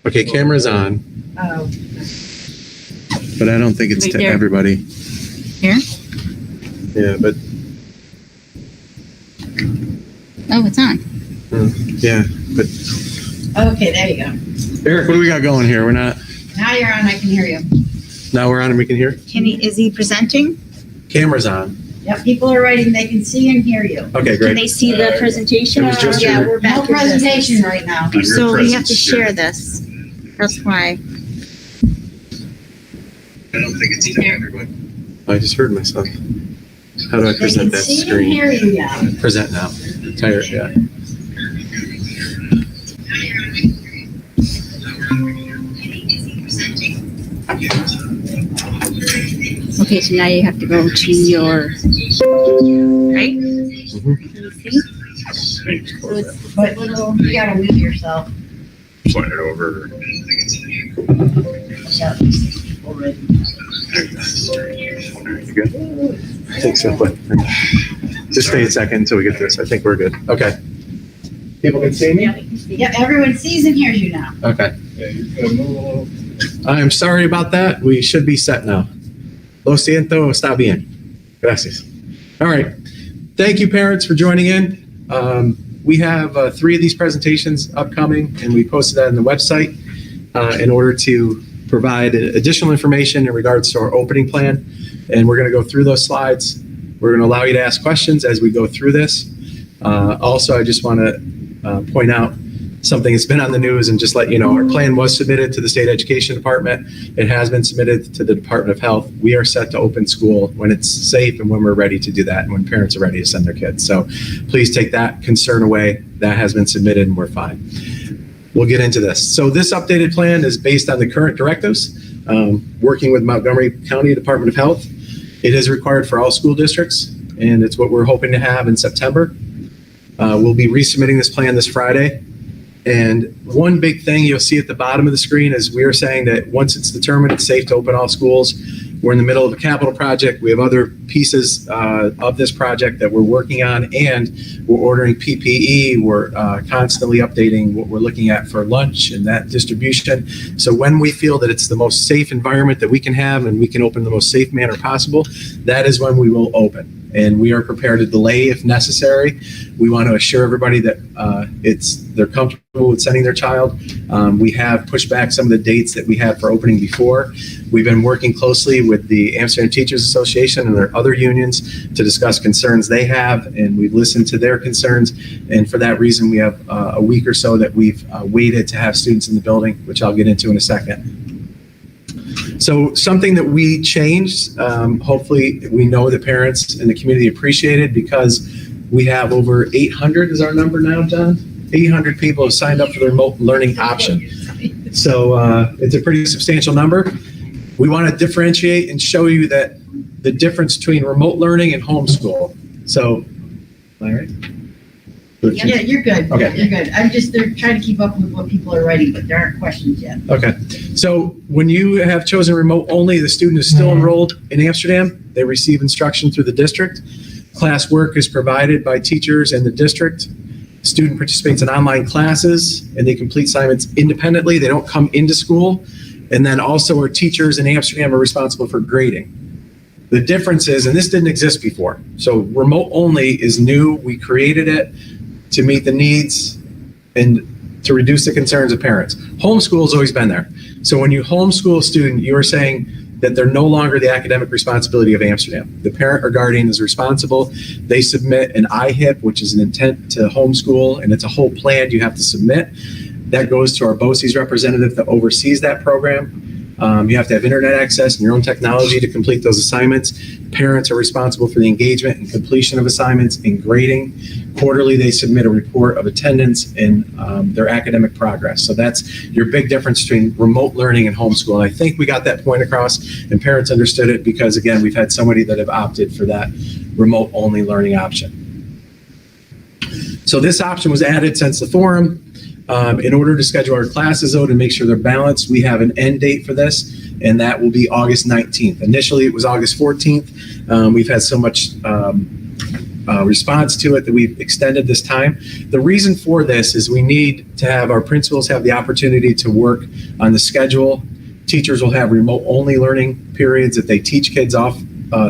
Okay, camera's on. Oh. But I don't think it's to everybody. Here? Yeah, but. Oh, it's on. Yeah, but. Okay, there you go. Eric, what do we got going here? We're not. Now you're on, I can hear you. Now we're on and we can hear? Is he presenting? Camera's on. Yep, people are writing, they can see and hear you. Okay, Can great. they see the presentation? It was just Yeah, your- we're back No in business. presentation right now. So we have to share this. That's why. I don't think it's to everybody. I just heard myself. How do I They present can that see and screen? hear you now. Present now. Tired, yeah. Okay, so now you have to go to your, right? Mhm. Can you see? But you gotta mute yourself. Slide it over. Yep. You good? I think so, but just stay a second until we get this. I think we're good. Okay. People can see me? Yep, everyone sees and hears you now. Okay. I am sorry about that. We should be set now. Lo siento, está bien. Gracias. All right. thank you, parents, for joining in. We have 3 of these presentations upcoming, and we posted that on the website in order to provide additional information in regards to our opening plan. And we're going to go through those slides. We're going to allow you to ask questions as we go through this. Also, I just want to point out something that's been on the news and just let you know, our plan was submitted to the State Education Department. It has been submitted to the Department of Health. We are set to open school when it's safe and when we're ready to do that and when parents are ready to send their kids. So please take that concern away. That has been submitted and we're fine. We'll get into this. So this updated plan is based on the current directives, working with Montgomery County Department of Health. It is required for all school districts, and it's what we're hoping to have in September. We'll be resubmitting this plan this Friday. And one big thing you'll see at the bottom of the screen is we are saying that once it's determined it's safe to open all schools, we're in the middle of a capital project. We have other pieces of this project that we're working on, and we're ordering PPE. We're constantly updating what we're looking at for lunch and that distribution. So when we feel that it's the most safe environment that we can have and we can open in the most safe manner possible, that is when we will open. And we are prepared to delay if necessary. We want to assure everybody that they're comfortable with sending their child. We have pushed back some of the dates that we had for opening before. We've been working closely with the Amsterdam Teachers Association and their other unions to discuss concerns they have, and we've listened to their concerns. And for that reason, we have a week or so that we've waited to have students in the building, which I'll get into in a second. So something that we changed, hopefully we know the parents and the community appreciate it, because we have over 800 is our number now, John? 800 people have signed up for the remote learning option. So it's a pretty substantial number. We want to differentiate and show you that the difference between remote learning and homeschool. So, all right. Yeah, you're good. Okay. You're good. They're trying to keep up with what people are writing, but there aren't questions yet. Okay. So when you have chosen remote only, the student is still enrolled in Amsterdam. They receive instruction through the district. Class work is provided by teachers in the district. Student participates in online classes and they complete assignments independently. They don't come into school. And then also our teachers in Amsterdam are responsible for grading. The difference is, and this didn't exist before, so remote only is new. We created it to meet the needs and to reduce the concerns of parents. Homeschool has always been there. So when you homeschool a student, you are saying that they're no longer the academic responsibility of Amsterdam. The parent or guardian is responsible. They submit an IHIP, which is an intent to homeschool, and it's a whole plan you have to submit. That goes to our BOCES representative that oversees that program. You have to have internet access and your own technology to complete those assignments. Parents are responsible for the engagement and completion of assignments and grading. Quarterly, they submit a report of attendance and their academic progress. So that's your big difference between remote learning and homeschool. And I think we got that point across and parents understood it because, again, we've had so many that have opted for that remote only learning option. So this option was added since the forum. In order to schedule our classes out and make sure they're balanced, we have an end date for this, and that will be August 19th. Initially, it was August 14th. We've had so much response to it that we've extended this time. The reason for this is we need to have our principals have the opportunity to work on the schedule. Teachers will have remote only learning periods if they teach kids off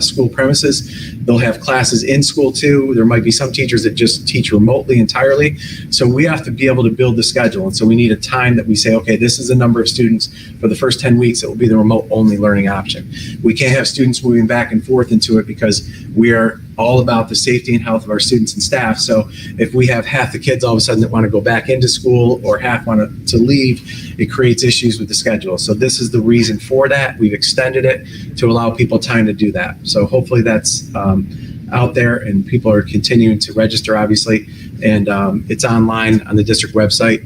school premises. They'll have classes in school too. There might be some teachers that just teach remotely entirely. So we have to be able to build the schedule. And so we need a time that we say, okay, this is the number of students for the first 10 weeks. It will be the remote only learning option. We can't have students moving back and forth into it because we are all about the safety and health of our students and staff. So if we have half the kids all of a sudden that want to go back into school or half want to leave, it creates issues with the schedule. So this is the reason for that. We've extended it to allow people time to do that. So hopefully that's out there and people are continuing to register, obviously. And it's online on the district website.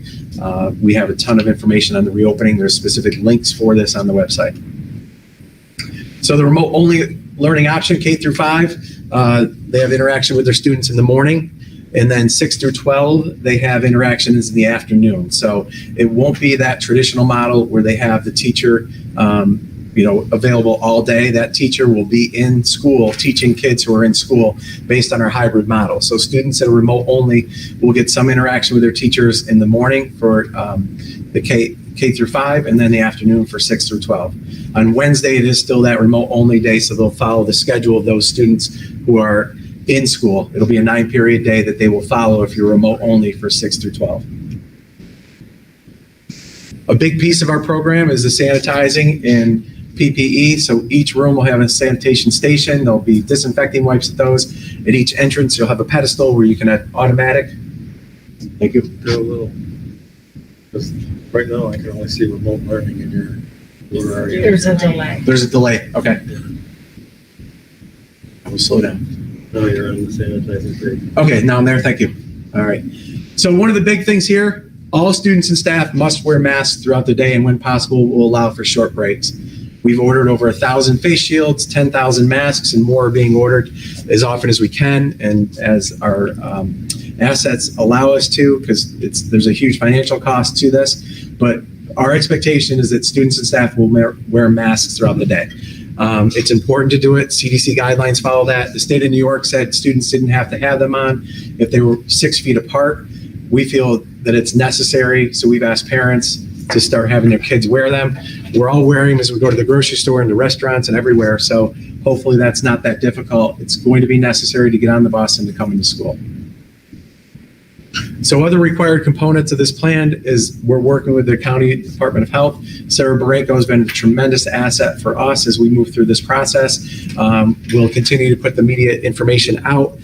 We have a ton of information on the reopening. There's specific links for this on the website. So the remote only learning option, K through 5, they have interaction with their students in the morning, and then 6 through 12, they have interactions in the afternoon. So it won't be that traditional model where they have the teacher available all day. That teacher will be in school teaching kids who are in school based on our hybrid model. So students that are remote only will get some interaction with their teachers in the morning for the K through 5, and then the afternoon for 6 through 12. On Wednesday, it is still that remote only day, so they'll follow the schedule of those students who are in school. It'll be a 9-period day that they will follow if you're remote only for 6 through 12. A big piece of our program is the sanitizing and PPE. So each room will have a sanitation station. There'll be disinfecting wipes at those. At each entrance, you'll have a pedestal where you can have automatic. Thank you. Do a little. Because right now I can only see remote learning in your. Where are you? There's a delay. There's a delay. Okay. I will slow down. No, you're on the sanitizing page. Okay, now I'm there. Thank you. All right. So one of the big things here, all students and staff must wear masks throughout the day, and when possible, we'll allow for short breaks. We've ordered over 1,000 face shields, 10,000 masks, and more are being ordered as often as we can and as our assets allow us to, because there's a huge financial cost to this. But our expectation is that students and staff will wear masks throughout the day. It's important to do it. CDC guidelines follow that. The state of New York said students didn't have to have them on if they were 6 feet apart. We feel that it's necessary, so we've asked parents to start having their kids wear them. We're all wearing them as we go to the grocery store and the restaurants and everywhere, so hopefully that's not that difficult. It's going to be necessary to get on the bus and to come into school. So other required components of this plan is we're working with the County Department of Health. Sarah Barenko has been a tremendous asset for us as we move through this process. We'll continue to put the media information out.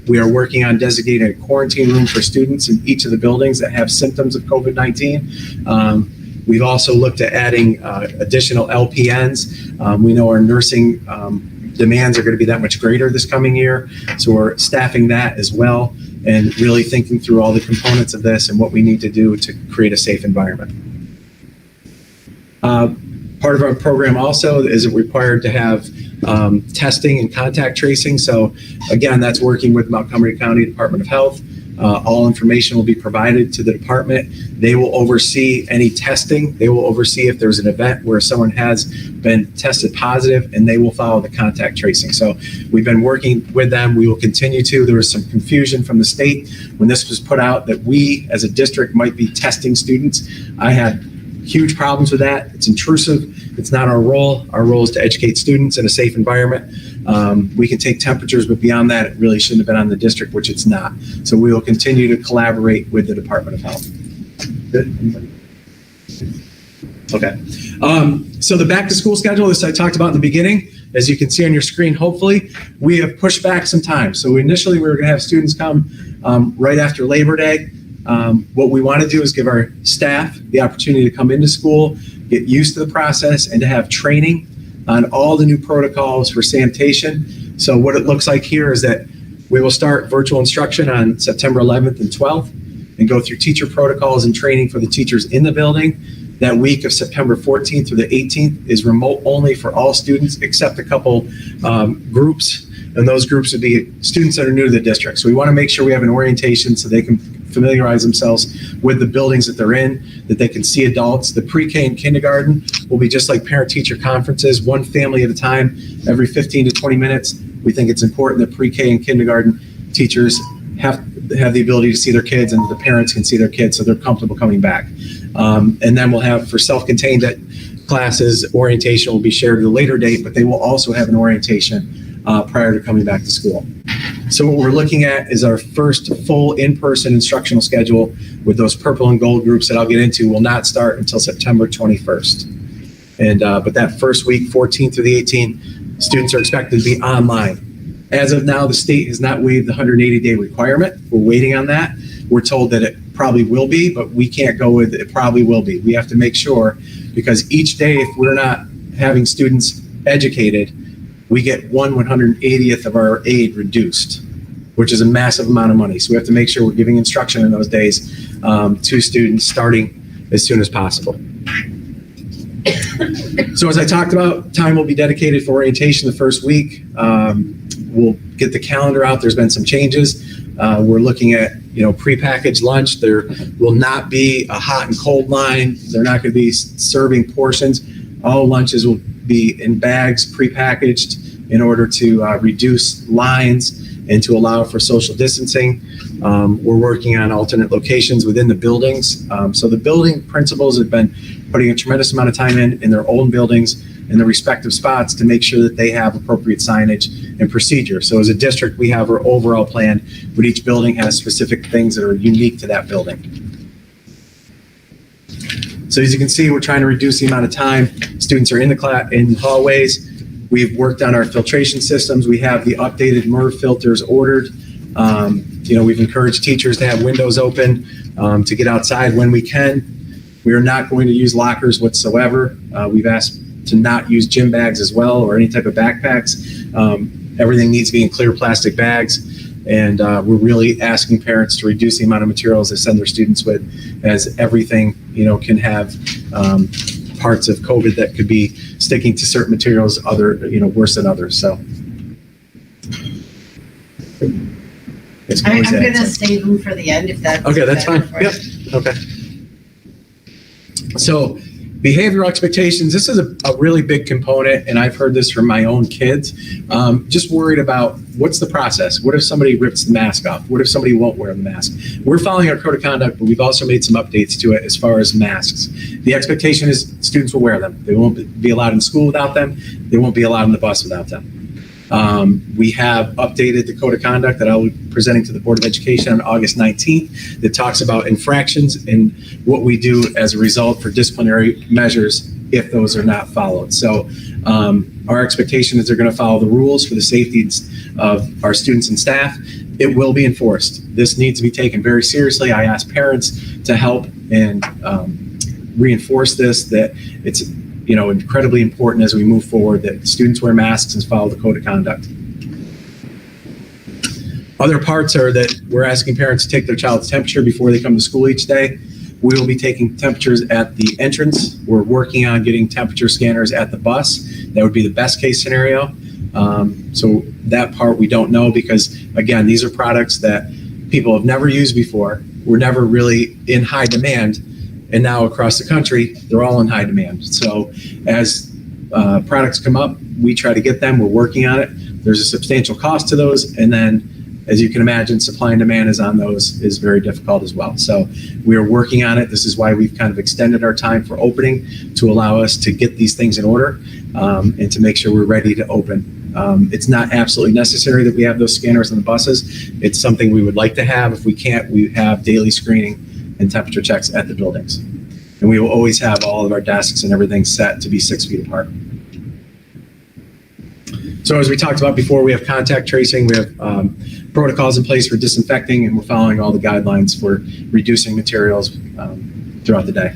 We are working on designating a quarantine room for students in each of the buildings that have symptoms of COVID-19. We've also looked at adding additional LPNs. We know our nursing demands are going to be that much greater this coming year, so we're staffing that as well and really thinking through all the components of this and what we need to do to create a safe environment. Part of our program also is required to have testing and contact tracing. So again, that's working with Montgomery County Department of Health. All information will be provided to the department. They will oversee any testing. They will oversee if there's an event where someone has been tested positive, and they will follow the contact tracing. So we've been working with them. We will continue to. There was some confusion from the state when this was put out that we as a district might be testing students. I had huge problems with that. It's intrusive. It's not our role. Our role is to educate students in a safe environment. We can take temperatures, but beyond that, it really shouldn't have been on the district, which it's not. So we will continue to collaborate with the Department of Health. Good. Anybody? Okay. So the back to school schedule, as I talked about in the beginning, as you can see on your screen, hopefully, we have pushed back some time. So initially, we were going to have students come right after Labor Day. What we want to do is give our staff the opportunity to come into school, get used to the process, and to have training on all the new protocols for sanitation. So what it looks like here is that we will start virtual instruction on September 11th and 12th and go through teacher protocols and training for the teachers in the building. That week of September 14th through the 18th is remote only for all students except a couple groups. And those groups would be students that are new to the district. So we want to make sure we have an orientation so they can familiarize themselves with the buildings that they're in, that they can see adults. The pre-K and kindergarten will be just like parent-teacher conferences, one family at a time, every 15 to 20 minutes. We think it's important that pre-K and kindergarten teachers have the ability to see their kids and the parents can see their kids so they're comfortable coming back. And then we'll have, for self-contained classes, orientation will be shared at a later date, but they will also have an orientation prior to coming back to school. So what we're looking at is our first full in-person instructional schedule with those purple and gold groups that I'll get into will not start until September 21st. And but that first week, 14th through the 18th, students are expected to be online. As of now, the state has not waived the 180-day requirement. We're waiting on that. We're told that it probably will be, but we can't go with it probably will be. We have to make sure, because each day, if we're not having students educated, we get 1/180th of our aid reduced, which is a massive amount of money. So we have to make sure we're giving instruction in those days to students starting as soon as possible. So as I talked about, time will be dedicated for orientation the first week. We'll get the calendar out. There's been some changes. We're looking at, prepackaged lunch. There will not be a hot and cold line. They're not going to be serving portions. All lunches will be in bags, prepackaged, in order to reduce lines and to allow for social distancing. We're working on alternate locations within the buildings. So the building principals have been putting a tremendous amount of time in their own buildings in the respective spots to make sure that they have appropriate signage and procedure. So as a district, we have our overall plan, but each building has specific things that are unique to that building. So as you can see, we're trying to reduce the amount of time students are in the class, in hallways. We've worked on our filtration systems. We have the updated MERV filters ordered. We've encouraged teachers to have windows open to get outside when we can. We are not going to use lockers whatsoever. We've asked to not use gym bags as well or any type of backpacks. Everything needs to be in clear plastic bags. And we're really asking parents to reduce the amount of materials they send their students with, as everything, can have parts of COVID that could be sticking to certain materials, worse than others. So. I'm going to save them for the end if that's okay. That's fine. for Yep. you. Okay. So behavioral expectations, this is a really big component, and I've heard this from my own kids. Just worried about what's the process? What if somebody rips the mask off? What if somebody won't wear the mask? We're following our code of conduct, but we've also made some updates to it as far as masks. The expectation is students will wear them. They won't be allowed in school without them. They won't be allowed on the bus without them. We have updated the code of conduct that I'll be presenting to the Board of Education on August 19th that talks about infractions and what we do as a result for disciplinary measures if those are not followed. So our expectation is they're going to follow the rules for the safety of our students and staff. It will be enforced. This needs to be taken very seriously. I ask parents to help and reinforce this, that it's incredibly important as we move forward that students wear masks and follow the code of conduct. Other parts are that we're asking parents to take their child's temperature before they come to school each day. We will be taking temperatures at the entrance. We're working on getting temperature scanners at the bus. That would be the best case scenario. So that part we don't know because, again, these are products that people have never used before. We're never really in high demand. And now across the country, they're all in high demand. So as products come up, we try to get them. We're working on it. There's a substantial cost to those. And then, as you can imagine, supply and demand on those is very difficult as well. So we are working on it. This is why we've kind of extended our time for opening to allow us to get these things in order and to make sure we're ready to open. It's not absolutely necessary that we have those scanners on the buses. It's something we would like to have. If we can't, we have daily screening and temperature checks at the buildings. And we will always have all of our desks and everything set to be 6 feet apart. So as we talked about before, we have contact tracing, we have protocols in place for disinfecting, and we're following all the guidelines for reducing materials throughout the day.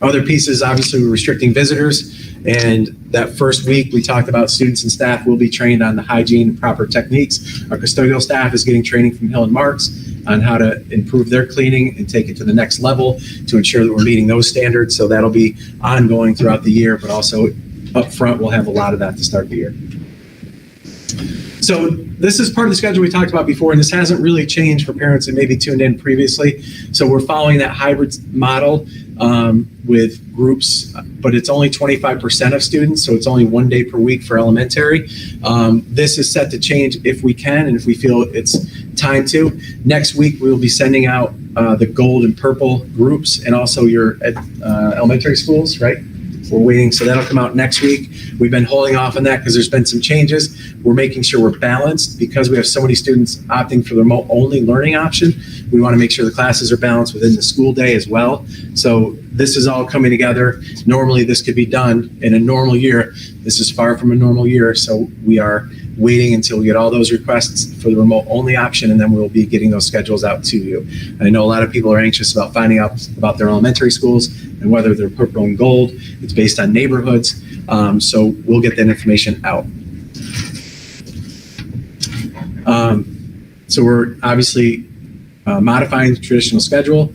Other pieces, obviously, we're restricting visitors. And that first week, we talked about students and staff will be trained on the hygiene and proper techniques. Our custodial staff is getting training from Hill and Marks on how to improve their cleaning and take it to the next level to ensure that we're meeting those standards. So that'll be ongoing throughout the year, but also up front, we'll have a lot of that to start the year. So this is part of the schedule we talked about before, and this hasn't really changed for parents that maybe tuned in previously. So we're following that hybrid model with groups, but it's only 25% of students, so it's only 1 day per week for elementary. This is set to change if we can and if we feel it's time to. Next week, we will be sending out the gold and purple groups and also your elementary schools, right? We're waiting, so that'll come out next week. We've been holding off on that because there's been some changes. We're making sure we're balanced because we have so many students opting for the remote-only learning option. We want to make sure the classes are balanced within the school day as well. So this is all coming together. Normally, this could be done in a normal year. This is far from a normal year, so we are waiting until we get all those requests for the remote-only option, and then we'll be getting those schedules out to you. And I know a lot of people are anxious about finding out about their elementary schools and whether they're purple and gold. It's based on neighborhoods, so we'll get that information out. So we're obviously modifying the traditional schedule.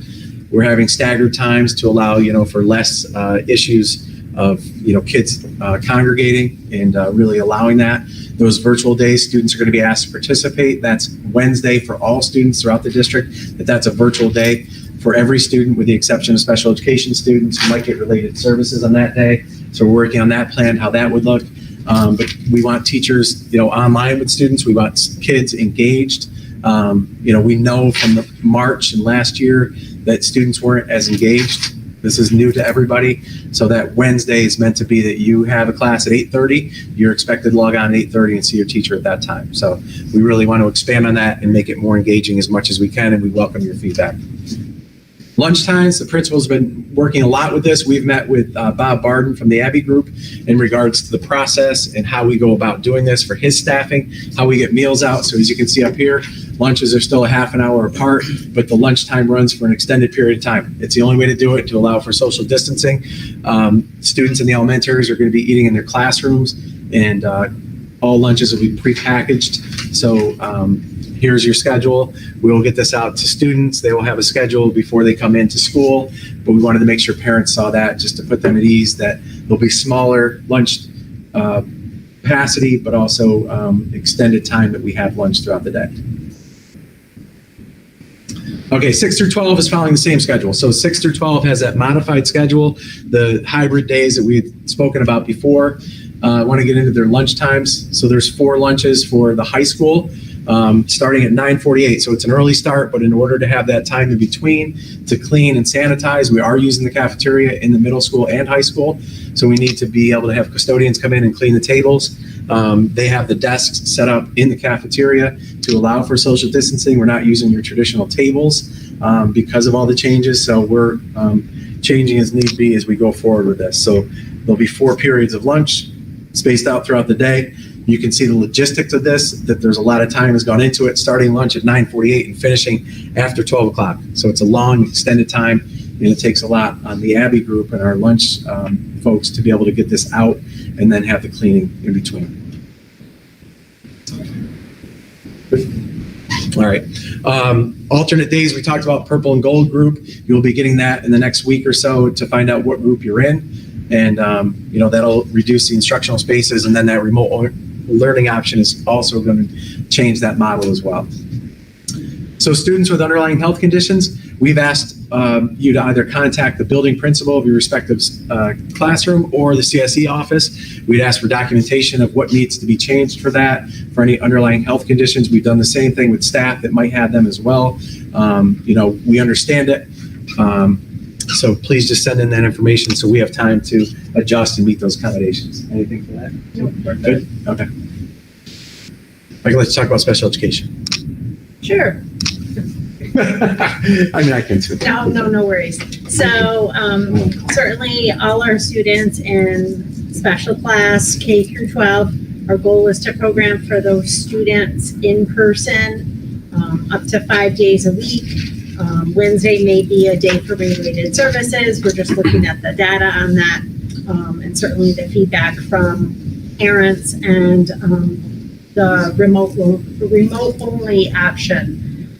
We're having staggered times to allow, for less issues of, kids congregating and really allowing that. Those virtual days, students are going to be asked to participate. That's Wednesday for all students throughout the district. That's a virtual day for every student with the exception of special education students who might get related services on that day. So we're working on that plan, how that would look. But we want teachers, online with students. We want kids engaged. We know from the March and last year that students weren't as engaged This is new to everybody. So that Wednesday is meant to be that you have a class at 8:30. You're expected to log on at 8:30 and see your teacher at that time. So we really want to expand on that and make it more engaging as much as we can, and we welcome your feedback. Lunchtimes, the principal's been working a lot with this. We've met with Bob Barden from the Abbey Group in regards to the process and how we go about doing this for his staffing, how we get meals out. So as you can see up here, lunches are still a half an hour apart, but the lunchtime runs for an extended period of time. It's the only way to do it to allow for social distancing. Students in the elementaries are going to be eating in their classrooms, and all lunches will be prepackaged. So here's your schedule. We will get this out to students. They will have a schedule before they come into school, but we wanted to make sure parents saw that just to put them at ease that there'll be smaller lunch capacity, but also extended time that we have lunch throughout the day. Okay, 6 through 12 is following the same schedule. So 6 through 12 has that modified schedule, the hybrid days that we had spoken about before. I want to get into their lunch times. So there's 4 lunches for the high school, starting at 9:48. So it's an early start, but in order to have that time in between to clean and sanitize, we are using the cafeteria in the middle school and high school. So we need to be able to have custodians come in and clean the tables. They have the desks set up in the cafeteria to allow for social distancing. We're not using your traditional tables because of all the changes. So we're changing as need be as we go forward with this. So there'll be 4 periods of lunch spaced out throughout the day. You can see the logistics of this, that there's a lot of time has gone into it, starting lunch at 9:48 and finishing after 12 o'clock. So it's a long, extended time, and it takes a lot on the Abbey Group and our lunch folks to be able to get this out and then have the cleaning in between. All right. Alternate days, we talked about purple and gold group. You'll be getting that in the next week or so to find out what group you're in. And, that'll reduce the instructional spaces. And then that remote learning option is also going to change that model as well. So students with underlying health conditions, we've asked you to either contact the building principal of your respective classroom or the CSE office. We'd ask for documentation of what needs to be changed for that, for any underlying health conditions. We've done the same thing with staff that might have them as well. We understand it. So please just send in that information so we have time to adjust and meet those accommodations. Anything for that? Nope, we're Good? Okay. Michael, let's talk about special education. Sure. I mean, I can too. No worries. So certainly all our students in special class, K through 12, our goal is to program for those students in person up to 5 days a week. Wednesday may be a day for related services. We're just looking at the data on that and certainly the feedback from parents and the remote only option.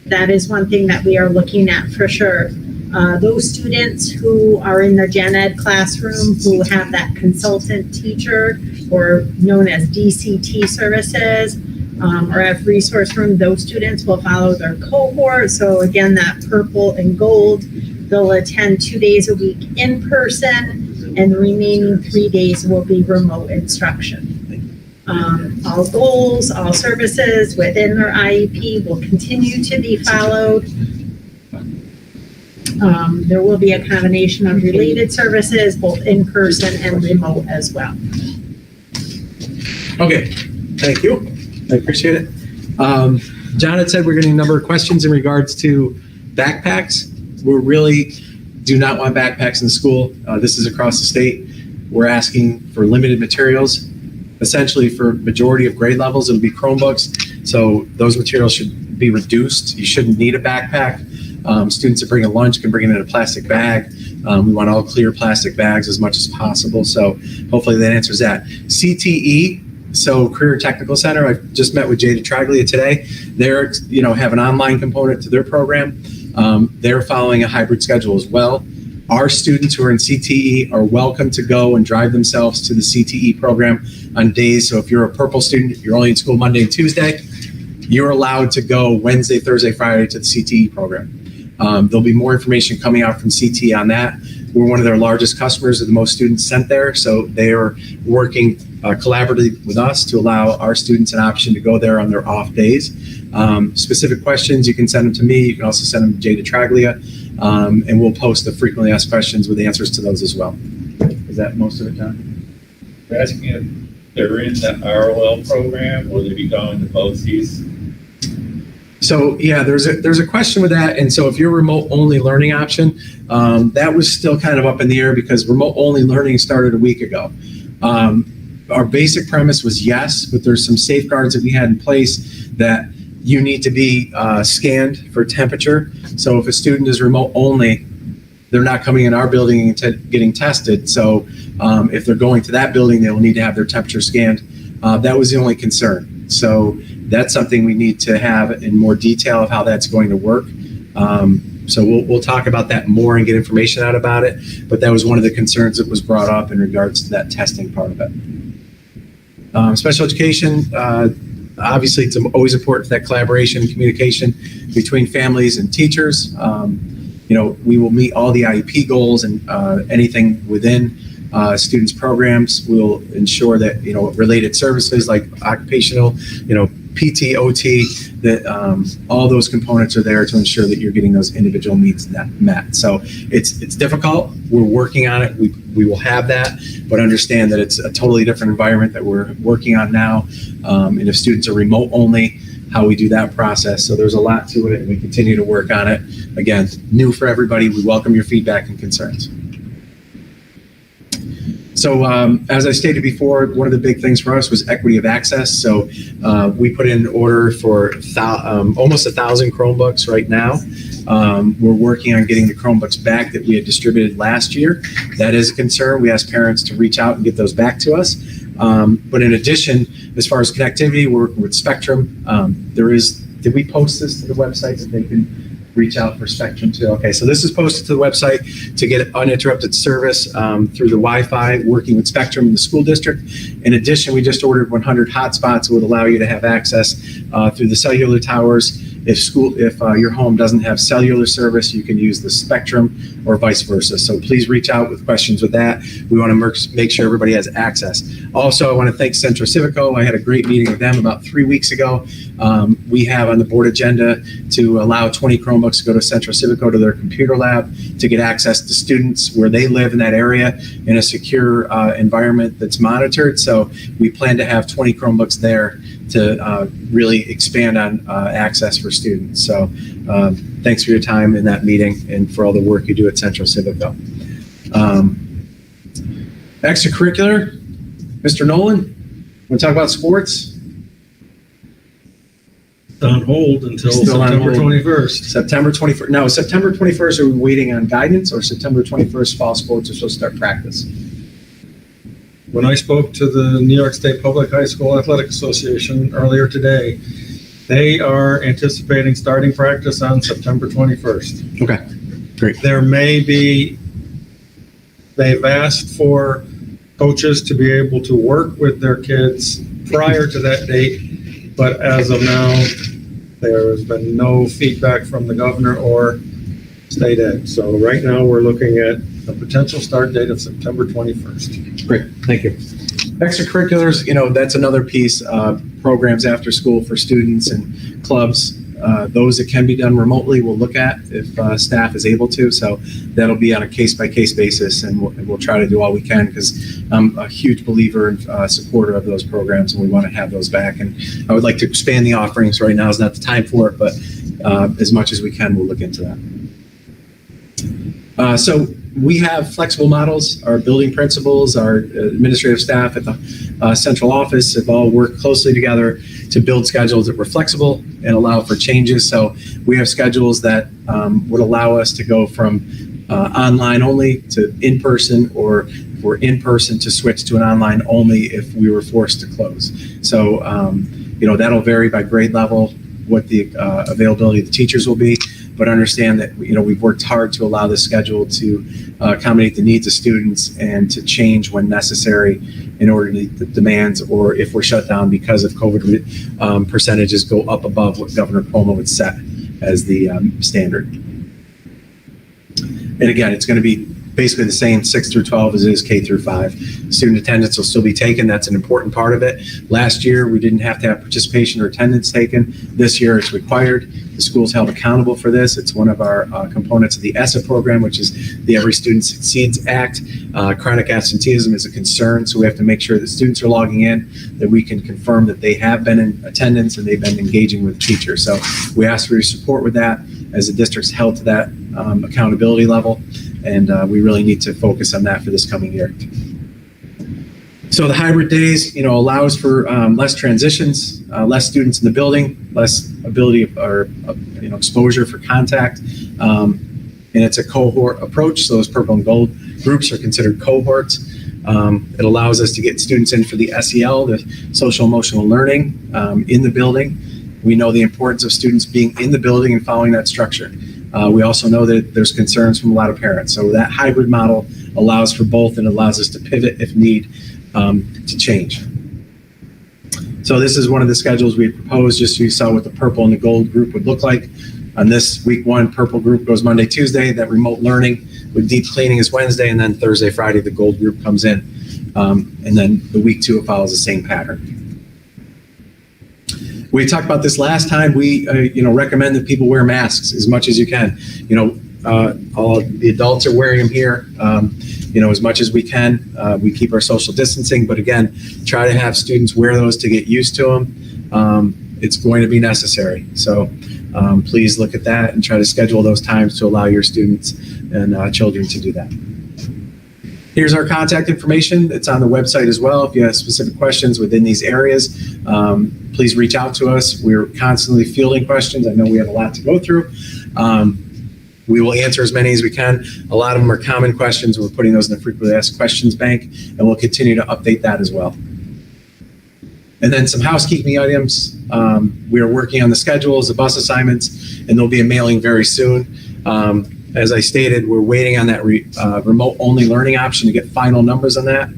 That is one thing that we are looking at for sure. Those students who are in the gen ed classroom who have that consultant teacher or known as DCT services or have resource room, those students will follow their cohort. So again, that purple and gold, they'll attend 2 days a week in person and the remaining 3 days will be remote instruction. All goals, all services within their IEP will continue to be followed. There will be a combination of related services, both in person and remote as well. Okay, thank you. I appreciate it. John had said we're getting a number of questions in regards to backpacks. We really do not want backpacks in the school. This is across the state. We're asking for limited materials. Essentially, for majority of grade levels, it'll be Chromebooks. So those materials should be reduced. You shouldn't need a backpack. Students that bring a lunch can bring it in a plastic bag. We want all clear plastic bags as much as possible. So hopefully that answers that. CTE, so Career Technical Center, I just met with Jada Traglia today. They're, have an online component to their program. They're following a hybrid schedule as well. Our students who are in CTE are welcome to go and drive themselves to the CTE program on days. So if you're a purple student, you're only in school Monday and Tuesday, you're allowed to go Wednesday, Thursday, Friday to the CTE program. There'll be more information coming out from CTE on that. We're one of their largest customers of the most students sent there. So they are working collaboratively with us to allow our students an option to go there on their off days. Specific questions, you can send them to me. You can also send them to Jay DeTraglia, and we'll post the frequently asked questions with answers to those as well. Is that most of it, John? You're asking if they're in the ROL program, or they be going to BOCES? So yeah, there's a question with that. And so if your remote only learning option, that was still kind of up in the air because remote only learning started a week ago. Our basic premise was yes, but there's some safeguards that we had in place that you need to be scanned for temperature. So if a student is remote only, they're not coming in our building and getting tested. So if they're going to that building, they'll need to have their temperature scanned. That was the only concern. So that's something we need to have in more detail of how that's going to work. So we'll talk about that more and get information out about it. But that was one of the concerns that was brought up in regards to that testing part of it. Special education, obviously it's always important for that collaboration and communication between families and teachers. We will meet all the IEP goals and anything within students' programs. We'll ensure that, related services like occupational, PT, OT, that all those components are there to ensure that you're getting those individual needs met. So it's difficult. We're working on it. We will have that, but understand that it's a totally different environment that we're working on now. And if students are remote only, how we do that process. So there's a lot to it, and we continue to work on it. Again, new for everybody. We welcome your feedback and concerns. So as I stated before, one of the big things for us was equity of access. So we put in an order for almost 1,000 Chromebooks right now. We're working on getting the Chromebooks back that we had distributed last year. That is a concern. We asked parents to reach out and get those back to us. But in addition, as far as connectivity, we're working with Spectrum. Did we post this to the website that they can reach out for Spectrum too? Okay, so this is posted to the website to get uninterrupted service through the Wi-Fi, working with Spectrum in the school district. In addition, we just ordered 100 hotspots that would allow you to have access through the cellular towers. If your home doesn't have cellular service, you can use the Spectrum or vice versa. So please reach out with questions with that. We want to make sure everybody has access. Also, I want to thank Centro Civico. I had a great meeting with them about 3 weeks ago. We have on the board agenda to allow 20 Chromebooks to go to Centro Civico to their computer lab to get access to students where they live in that area in a secure environment that's monitored. So we plan to have 20 Chromebooks there to really expand on access for students. So thanks for your time in that meeting and for all the work you do at Centro Civico. Extracurricular, Mr. Nolan, want to talk about sports? On hold until Still on September hold. 21st. September 21st. No, September 21st, are we waiting on guidance, or September 21st fall sports are supposed to start practice? When I spoke to the New York State Public High School Athletic Association earlier today, they are anticipating starting practice on September 21st. Okay, great. There may be, they've asked for coaches to be able to work with their kids prior to that date, but as of now, there has been no feedback from the governor or state ed. So right now, we're looking at a potential start date of September 21st. Great, thank you. Extracurriculars, that's another piece. Programs after school for students and clubs. Those that can be done remotely, we'll look at if staff is able to. So that'll be on a case-by-case basis, and we'll try to do all we can, because I'm a huge believer and supporter of those programs, and we want to have those back. And I would like to expand the offerings. Right now is not the time for it, but as much as we can, we'll look into that. So we have flexible models. Our building principals, our administrative staff at the central office have all worked closely together to build schedules that were flexible and allow for changes. So we have schedules that would allow us to go from online only to in-person, or if we're in-person to switch to an online only if we were forced to close. So, that'll vary by grade level, what the availability of the teachers will be. But understand that, we've worked hard to allow this schedule to accommodate the needs of students and to change when necessary in order to meet the demands, or if we're shut down because of COVID, percentages go up above what Governor Cuomo would set as the standard. And again, it's going to be basically the same 6 through 12 as it is K through 5. Student attendance will still be taken. That's an important part of it. Last year, we didn't have to have participation or attendance taken. This year, it's required. The school's held accountable for this. It's one of our components of the ESSA program, which is the Every Student Succeeds Act. Chronic absenteeism is a concern, so we have to make sure that students are logging in, that we can confirm that they have been in attendance and they've been engaging with teachers. So we ask for your support with that as the district's held to that accountability level, and we really need to focus on that for this coming year. So the hybrid days, allows for less transitions, less students in the building, less ability or exposure for contact, and it's a cohort approach. So those purple and gold groups are considered cohorts. It allows us to get students in for the SEL, the social emotional learning, in the building. We know the importance of students being in the building and following that structure. We also know that there's concerns from a lot of parents. So that hybrid model allows for both and allows us to pivot if need to change. So this is one of the schedules we proposed, just so you saw what the purple and the gold group would look like. On this week 1, purple group goes Monday, Tuesday. That remote learning with deep cleaning is Wednesday, and then Thursday, Friday, the gold group comes in. And then the week 2, it follows the same pattern. We talked about this last time. We, recommend that people wear masks as much as you can. All the adults are wearing them here, as much as we can. We keep our social distancing, but again, try to have students wear those to get used to them. It's going to be necessary. So please look at that and try to schedule those times to allow your students and children to do that. Here's our contact information. It's on the website as well. If you have specific questions within these areas, please reach out to us. We're constantly fielding questions. I know we have a lot to go through. We will answer as many as we can. A lot of them are common questions. We're putting those in the frequently asked questions bank, and we'll continue to update that as well. And then some housekeeping items. We are working on the schedules, the bus assignments, and there'll be a mailing very soon. As I stated, we're waiting on that remote-only learning option to get final numbers on that.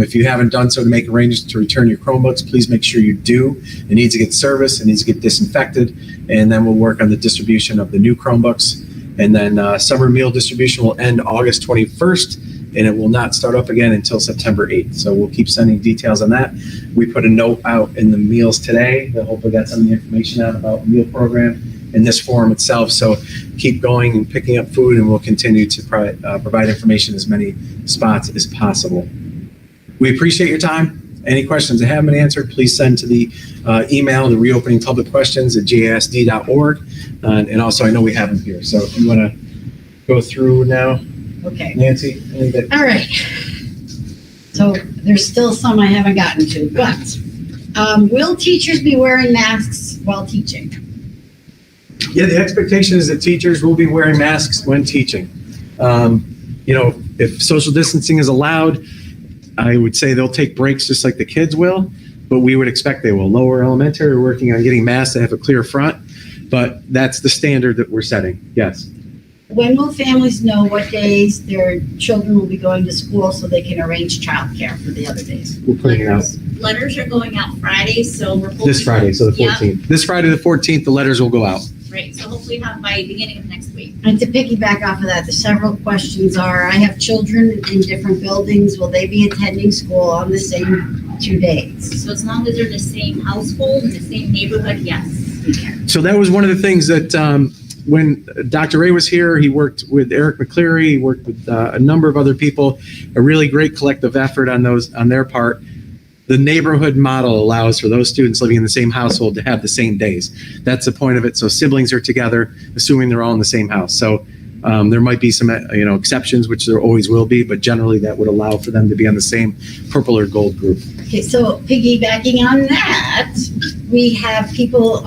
If you haven't done so to make arrangements to return your Chromebooks, please make sure you do. It needs to get serviced, it needs to get disinfected, and then we'll work on the distribution of the new Chromebooks. And then summer meal distribution will end August 21st, and it will not start up again until September 8th. So we'll keep sending details on that. We put a note out in the meals today that hopefully got some of the information out about the meal program in this forum itself. So keep going and picking up food, and we'll continue to provide information in as many spots as possible. We appreciate your time. Any questions that haven't been answered, please send to the email, the reopening public questions at gasd.org. And also, I know we have them here. So if you want to go through now, Okay. Nancy. All right. So there's still some I haven't gotten to, but will teachers be wearing masks while teaching? Yeah, the expectation is that teachers will be wearing masks when teaching. If social distancing is allowed, I would say they'll take breaks just like the kids will, but we would expect they will. Lower elementary are working on getting masks that have a clear front, but that's the standard that we're setting. Yes. When will families know what days their children will be going to school so they can arrange childcare for the other days? We're putting it out Letters are going out Friday, so we're hoping. this Friday, so the Yeah. 14th. This Friday, the 14th, the letters will go out. Right, so hopefully have by beginning of next week. And to piggyback off of that, the several questions are, I have children in different buildings. Will they be attending school on the same 2 days? So as long as they're in the same household, in the same neighborhood, yes. So that was one of the things that when Dr. Ray was here, he worked with Eric McCleary, he worked with a number of other people, a really great collective effort on their part. The neighborhood model allows for those students living in the same household to have the same days. That's the point of it. So siblings are together, assuming they're all in the same house. So there might be some exceptions, which there always will be, but generally that would allow for them to be on the same purple or gold group. Okay, so piggybacking on that, we have people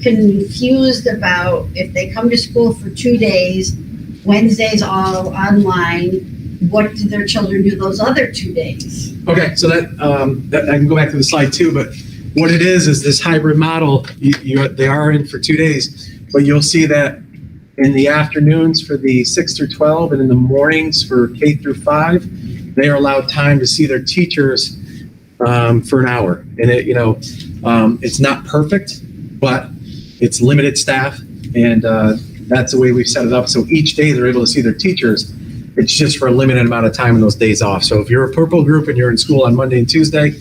confused about if they come to school for 2 days, Wednesdays all online, what do their children do those other 2 days? Okay, so that I can go back to the slide too, but what it is this hybrid model. They are in for 2 days, but you'll see that in the afternoons for the 6 through 12 and in the mornings for K through 5, they are allowed time to see their teachers for an hour. And it's not perfect, but it's limited staff, and that's the way we've set it up. So each day they're able to see their teachers, It's just for a limited amount of time in those days off. So if you're a purple group and you're in school on Monday and Tuesday,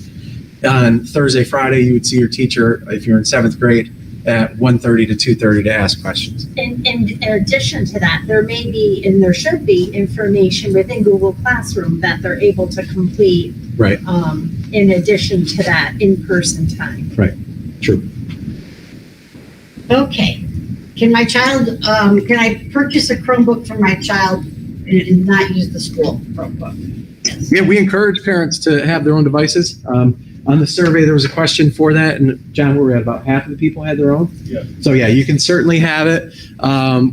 on Thursday, Friday, you would see your teacher, if you're in 7th grade, at 1:30 to 2:30 to ask questions. In addition to that, there may be, and there should be, information within Google Classroom that they're able to complete Right. in addition to that in-person time. True. Okay. Can my child, can I purchase a Chromebook for my child and not use the school Chromebook? Yes. Yeah, we encourage parents to have their own devices. On the survey, there was a question for that, and John, we were at about half of the people had their own. Yeah. So yeah, you can certainly have it.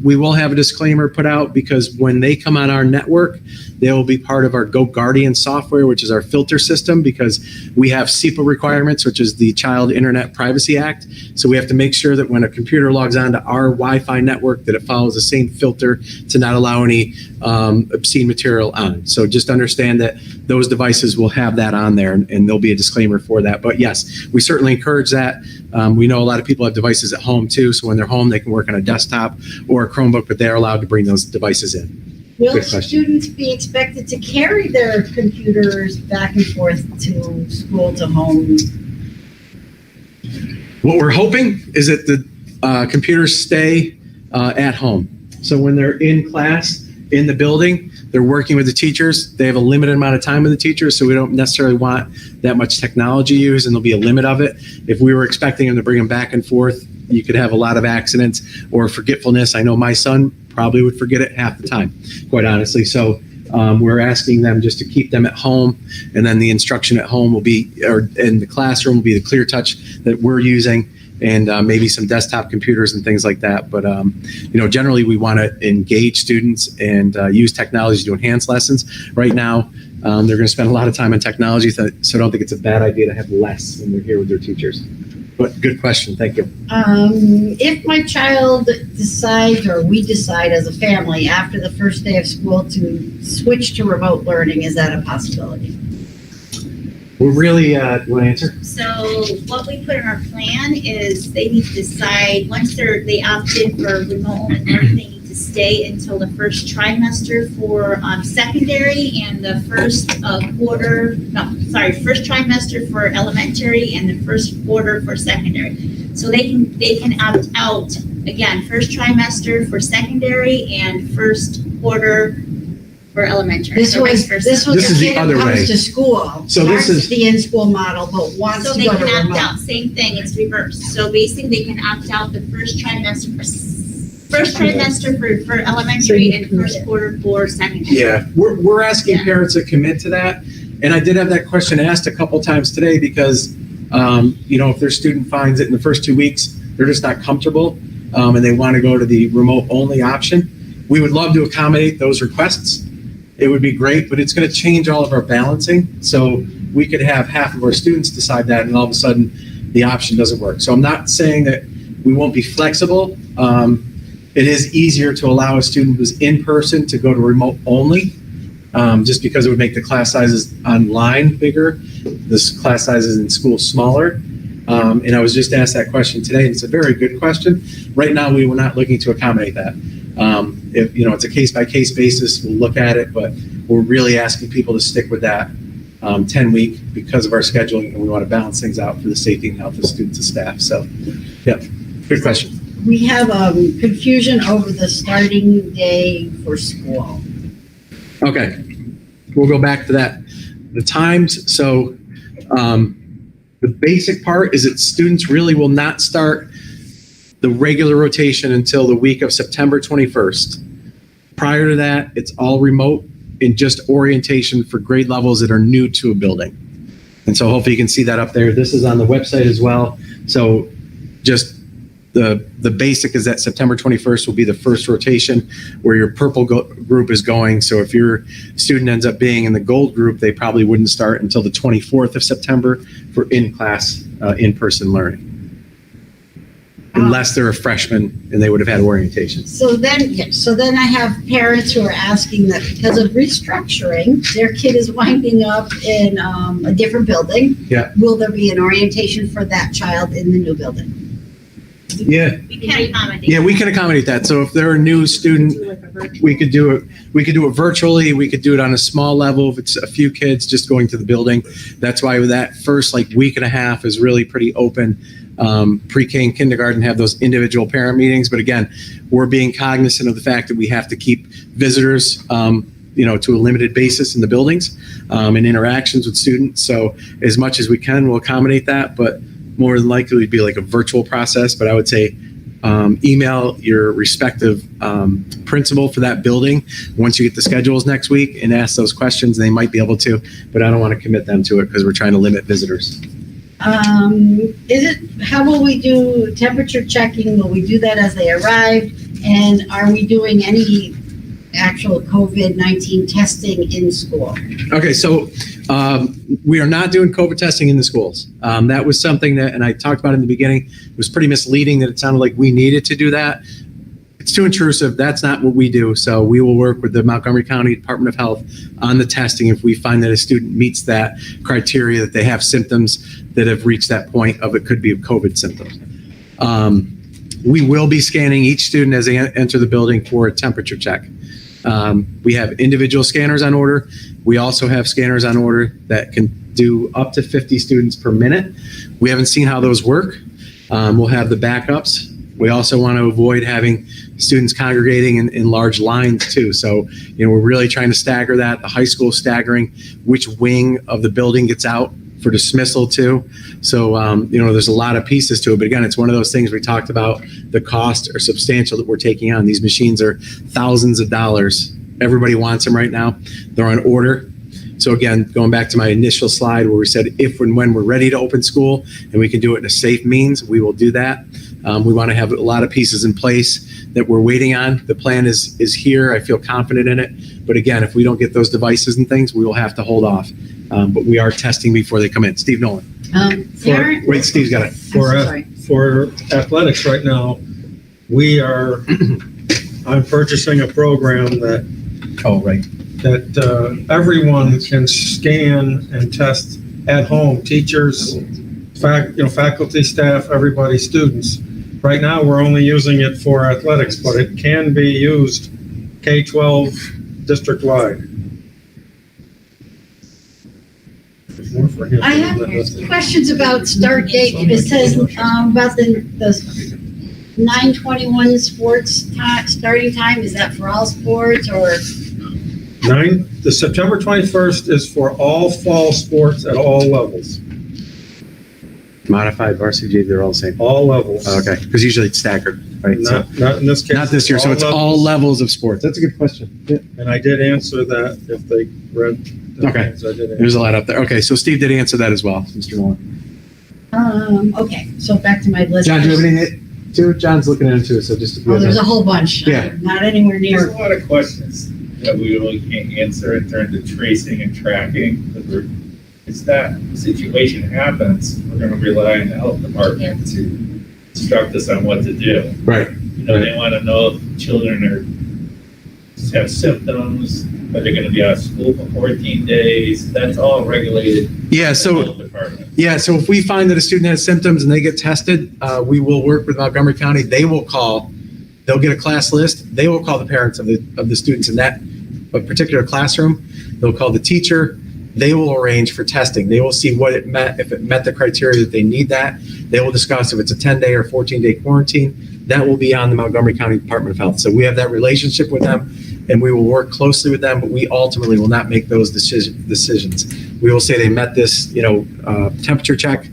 We will have a disclaimer put out because when they come on our network, they will be part of our Go Guardian software, which is our filter system, because we have SIPA requirements, which is the Child Internet Privacy Act. So we have to make sure that when a computer logs on to our Wi-Fi network, that it follows the same filter to not allow any obscene material on. So just understand that those devices will have that on there, and there'll be a disclaimer for that. But yes, we certainly encourage that. We know a lot of people have devices at home too, so when they're home, they can work on a desktop or a Chromebook, but they're allowed to bring those devices in. Will Good question. students be expected to carry their computers back and forth to school, to home? What we're hoping is that the computers stay at home. So when they're in class, in the building, they're working with the teachers. They have a limited amount of time with the teachers, so we don't necessarily want that much technology used, and there'll be a limit of it. If we were expecting them to bring them back and forth, you could have a lot of accidents or forgetfulness. I know my son probably would forget it half the time, quite honestly. So we're asking them just to keep them at home, and then the instruction at home will be, or in the classroom will be the Clear Touch that we're using, and maybe some desktop computers and things like that. But, generally we want to engage students and use technology to enhance lessons. Right now, they're going to spend a lot of time on technology, so I don't think it's a bad idea to have less when they're here with their teachers. But good question. Thank you. If my child decides, or we decide as a family after the first day of school to switch to remote learning, is that a possibility? We're really, you want to answer? So what we put in our plan is they need to decide, once they opt in for remote learning, they need to stay until the first trimester for secondary and the first first trimester for elementary and the first quarter for secondary. So they can opt out, again, first trimester for secondary and first quarter for elementary. This So was vice versa. This a is the kid who other way. comes to school, So this starts is- the in-school model, but wants So to they go to can opt remote. out, same thing, it's reversed. So basically, they can opt out the first trimester for elementary and first quarter for secondary. Yeah, we're asking Yeah. parents to commit to that. And I did have that question asked a couple times today because, if their student finds it in the first 2 weeks, they're just not comfortable, and they want to go to the remote only option. We would love to accommodate those requests. It would be great, but it's going to change all of our balancing. So we could have half of our students decide that, and all of a sudden the option doesn't work. So I'm not saying that we won't be flexible. It is easier to allow a student who's in person to go to remote only, just because it would make the class sizes online bigger, the class sizes in school smaller. And I was just asked that question today, and it's a very good question. Right now, we were not looking to accommodate that. If it's a case-by-case basis, we'll look at it, but we're really asking people to stick with that 10-week because of our scheduling, and we want to balance things out for the safety and health of students and staff. So, yeah, good question. We have confusion over the starting day for school. Okay, we'll go back to that. The times, so the basic part is that students really will not start the regular rotation until the week of September 21st. Prior to that, it's all remote and just orientation for grade levels that are new to a building. And so hopefully you can see that up there. This is on the website as well. So just the basic is that September 21st will be the first rotation where your purple group is going. So if your student ends up being in the gold group, they probably wouldn't start until the 24th of September for in-class, in-person learning. Unless they're a freshman and they would have had orientation. So then I have parents who are asking that because of restructuring, their kid is winding up in a different building. Yeah. Will there be an orientation for that child in the new building? Yeah, We can accommodate. yeah, we can accommodate that. So if they're a new student, Do like a virtual- we could do it virtually. We could do it on a small level if it's a few kids just going to the building. That's why that first like week and a half is really pretty open. Pre-K and kindergarten have those individual parent meetings, but again, we're being cognizant of the fact that we have to keep visitors, to a limited basis in the buildings, and interactions with students. So as much as we can, we'll accommodate that, but more than likely it'd be like a virtual process. But I would say email your respective principal for that building once you get the schedules next week and ask those questions. They might be able to, but I don't want to commit them to it because we're trying to limit visitors. How will we do temperature checking? Will we do that as they arrive? And are we doing any actual COVID-19 testing in school? Okay, so we are not doing COVID testing in the schools. That was something that, and I talked about in the beginning, it was pretty misleading that it sounded like we needed to do that. It's too intrusive. That's not what we do. So we will work with the Montgomery County Department of Health on the testing if we find that a student meets that criteria, that they have symptoms that have reached that point of it could be COVID symptoms. We will be scanning each student as they enter the building for a temperature check. We have individual scanners on order. We also have scanners on order that can do up to 50 students per minute. We haven't seen how those work. We'll have the backups. We also want to avoid having students congregating in large lines too. So, we're really trying to stagger that. The high school staggering which wing of the building gets out for dismissal too. So, there's a lot of pieces to it. But again, it's one of those things we talked about. The costs are substantial that we're taking on. These machines are thousands of dollars. Everybody wants them right now. They're on order. So again, going back to my initial slide where we said if and when we're ready to open school and we can do it in a safe means, we will do that. We want to have a lot of pieces in place that we're waiting on. The plan is here. I feel confident in it. But again, if we don't get those devices and things, we will have to hold off. But we are testing before they come in. Steve Nolan. Wait, Steve's got it. For athletics right now, I'm purchasing a program that everyone can scan and test at home, teachers, faculty, staff, everybody, students. Right now, we're only using it for athletics, but it can be used K-12 district-wide. I have questions about start date. It says about the 9:21 sports starting time. Is that for all sports or? The September 21st is for all fall sports at all levels. Modified varsity, they're all the same. All levels. Okay, because usually it's staggered, right? Not in this case. Not this year, so it's all levels of sports. That's a good question. Yeah. And I did answer that if they read the Okay. things I did answer. There's a lot up there. Okay, so Steve did answer that as well, Mr. Nolan. Okay, so back to my list. John, do you have anything too? John's looking into it, so just. Oh, there's a whole bunch. Yeah. Not anywhere There's near. a lot of questions that we really can't answer in terms of tracing and tracking, because it's that situation happens, we're gonna rely on the health department to instruct us on what to do. Right. They wanna know if children have symptoms, are they gonna be out of school for 14 days? That's all regulated. Yeah, by the so. health department. Yeah, so if we find that a student has symptoms and they get tested, we will work with Montgomery County. They'll get a class list. They will call the parents of the students in that particular classroom. They'll call the teacher. They will arrange for testing. They will see what it met, if it met the criteria that they need that. They will discuss if it's a 10-day or 14-day quarantine. That will be on the Montgomery County Department of Health. So we have that relationship with them and we will work closely with them, but we ultimately will not make those decisions. We will say they met this, temperature check,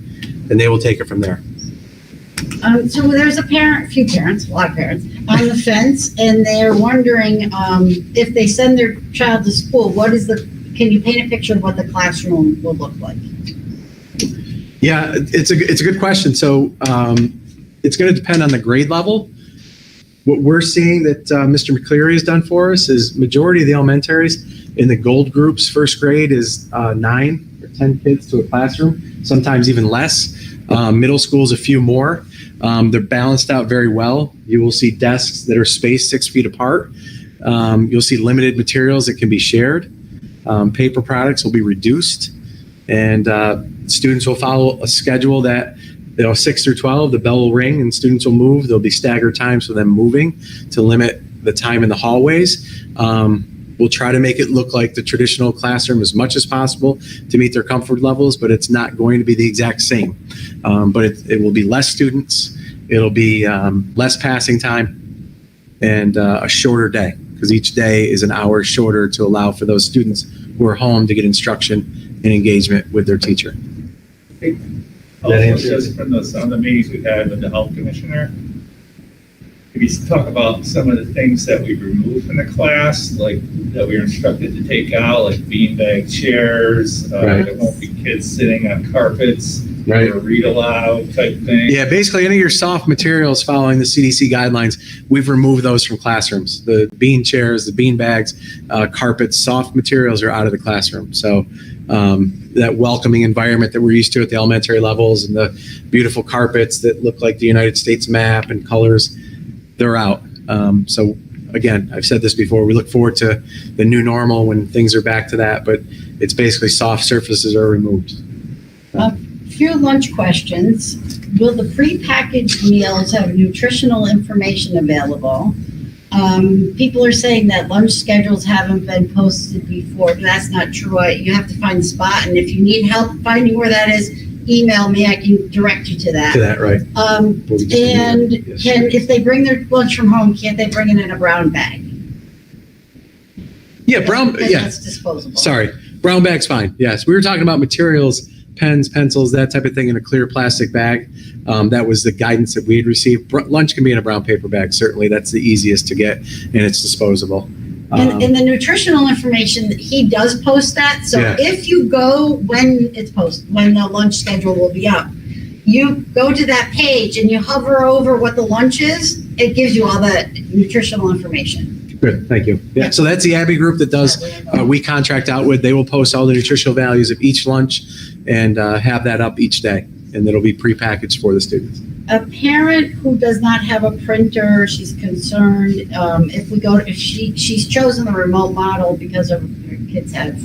and they will take it from there. So there's a few parents, a lot of parents, on the fence, and they're wondering if they send their child to school, can you paint a picture of what the classroom will look like? Yeah, it's a good question. So it's going to depend on the grade level. What we're seeing that Mr. McCleary has done for us is majority of the elementaries in the gold groups, first grade is 9 or 10 kids to a classroom, sometimes even less. Middle school's a few more. They're balanced out very well. You will see desks that are spaced 6 feet apart. You'll see limited materials that can be shared. Paper products will be reduced, and students will follow a schedule that 6 through 12, the bell will ring and students will move. There'll be staggered times for them moving to limit the time in the hallways. We'll try to make it look like the traditional classroom as much as possible to meet their comfort levels, but it's not going to be the exact same. But it will be less students. It'll be less passing time and a shorter day, because each day is an hour shorter to allow for those students who are home to get instruction and engagement with their teacher. Also, just from some of the meetings we've had with the health commissioner, maybe talk about some of the things that we've removed from the class, like that we were instructed to take out, like beanbag chairs. Right. There won't be kids sitting on carpets. Right. Or read aloud type thing. Yeah, basically any of your soft materials following the CDC guidelines, we've removed those from classrooms. The bean chairs, the bean bags, carpets, soft materials are out of the classroom. So that welcoming environment that we're used to at the elementary levels and the beautiful carpets that look like the United States map and colors, they're out. So again, I've said this before, we look forward to the new normal when things are back to that, but it's basically soft surfaces are removed. Few lunch questions. Will the prepackaged meals have nutritional information available? People are saying that lunch schedules haven't been posted before, but that's not true. You have to find the spot, and if you need help finding where that is, email me. I can direct you to that. To that, right. And if they bring their lunch from home, can't they bring it in a brown bag? Yeah, brown, Because yeah. that's disposable. Sorry, brown bag's fine. Yes, we were talking about materials, pens, pencils, that type of thing in a clear plastic bag. That was the guidance that we had received. Lunch can be in a brown paper bag. Certainly, that's the easiest to get, and it's disposable. And the nutritional information, he does post that. So Yeah. if you go when it's posted, when the lunch schedule will be up, you go to that page and you hover over what the lunch is, it gives you all the nutritional information. Good, thank you. Yeah, so that's the Abbey group that does, we contract out with. They will post all the nutritional values of each lunch and have that up each day, and it'll be prepackaged for the students. A parent who does not have a printer, she's concerned, if she's chosen the remote model because her kids have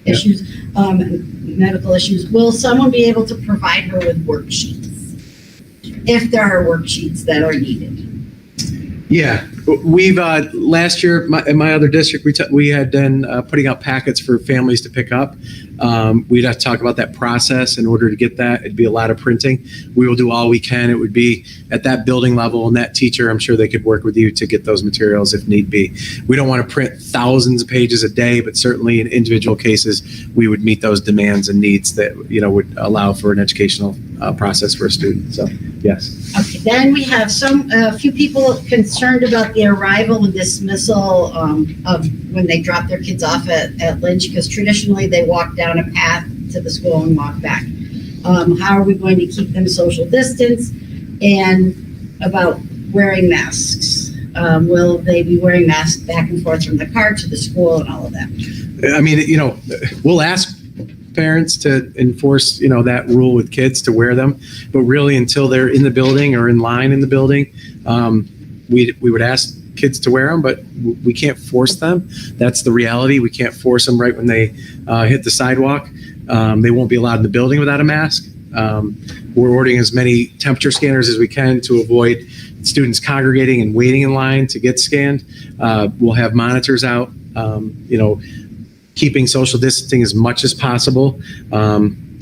issues, medical issues, will someone be able to provide her with worksheets? If there are worksheets that are needed. Yeah, we've last year in my other district, we had been putting out packets for families to pick up. We'd have to talk about that process in order to get that. It'd be a lot of printing. We will do all we can. It would be at that building level, and that teacher, I'm sure they could work with you to get those materials if need be. We don't want to print thousands of pages a day, but certainly in individual cases, we would meet those demands and needs that would allow for an educational process for a student. So yes. Okay, then we have a few people concerned about the arrival and dismissal of when they drop their kids off at Lynch, because traditionally they walk down a path to the school and walk back. How are we going to keep them social distance? And about wearing masks. Will they be wearing masks back and forth from the car to the school and all of that? I mean, we'll ask parents to enforce, that rule with kids to wear them, but really until they're in the building or in line in the building, we would ask kids to wear them, but we can't force them. That's the reality. We can't force them right when they hit the sidewalk. They won't be allowed in the building without a mask. We're ordering as many temperature scanners as we can to avoid students congregating and waiting in line to get scanned. We'll have monitors out, keeping social distancing as much as possible.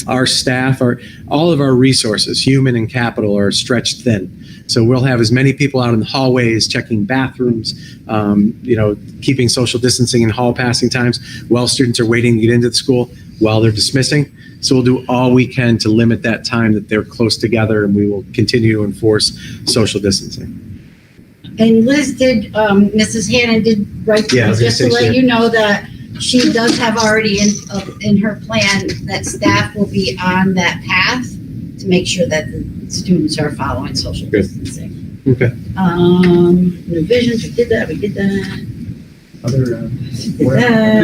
Our staff, all of our resources, human and capital, are stretched thin. So we'll have as many people out in the hallways, checking bathrooms, keeping social distancing in hall passing times while students are waiting to get into the school, while they're dismissing. So we'll do all we can to limit that time that they're close together, and we will continue to enforce social distancing. And Liz Mrs. Hannon did write to me just to let you know that she does have already in her plan that staff will be on that path to make sure that the students are following social distancing. Okay. New visions, we did that. Other,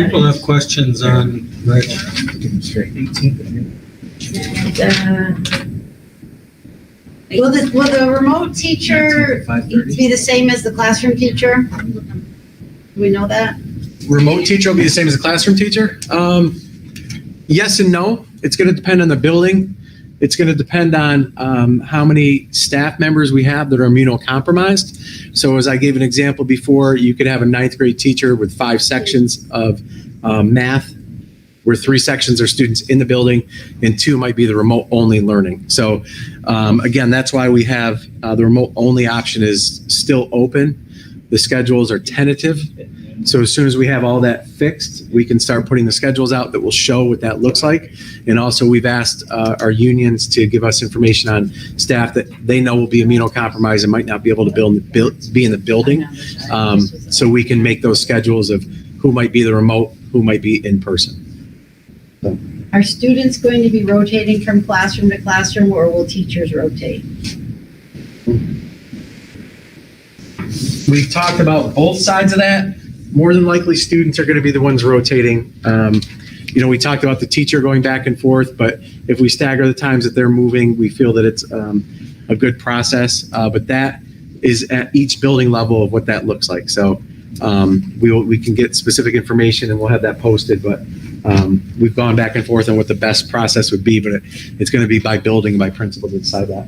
people have questions on, right? Will the remote teacher be the same as the classroom teacher? Do we know that? Remote teacher will be the same as a classroom teacher? Yes and no. It's going to depend on the building. it's going to depend on how many staff members we have that are immunocompromised. So as I gave an example before, you could have a 9th grade teacher with 5 sections of math, where 3 sections are students in the building and 2 might be the remote only learning. So again, that's why we have the remote only option is still open. The schedules are tentative. So as soon as we have all that fixed, we can start putting the schedules out that will show what that looks like. And also we've asked our unions to give us information on staff that they know will be immunocompromised and might not be able to be in the building. So we can make those schedules of who might be the remote, who might be in person. Are students going to be rotating from classroom to classroom, or will teachers rotate? We've talked about both sides of that. More than likely, students are going to be the ones rotating. We talked about the teacher going back and forth, but if we stagger the times that they're moving, we feel that it's a good process. But that is at each building level of what that looks like. So we can get specific information and we'll have that posted, but we've gone back and forth on what the best process would be, but it's going to be by building, by principal to decide that.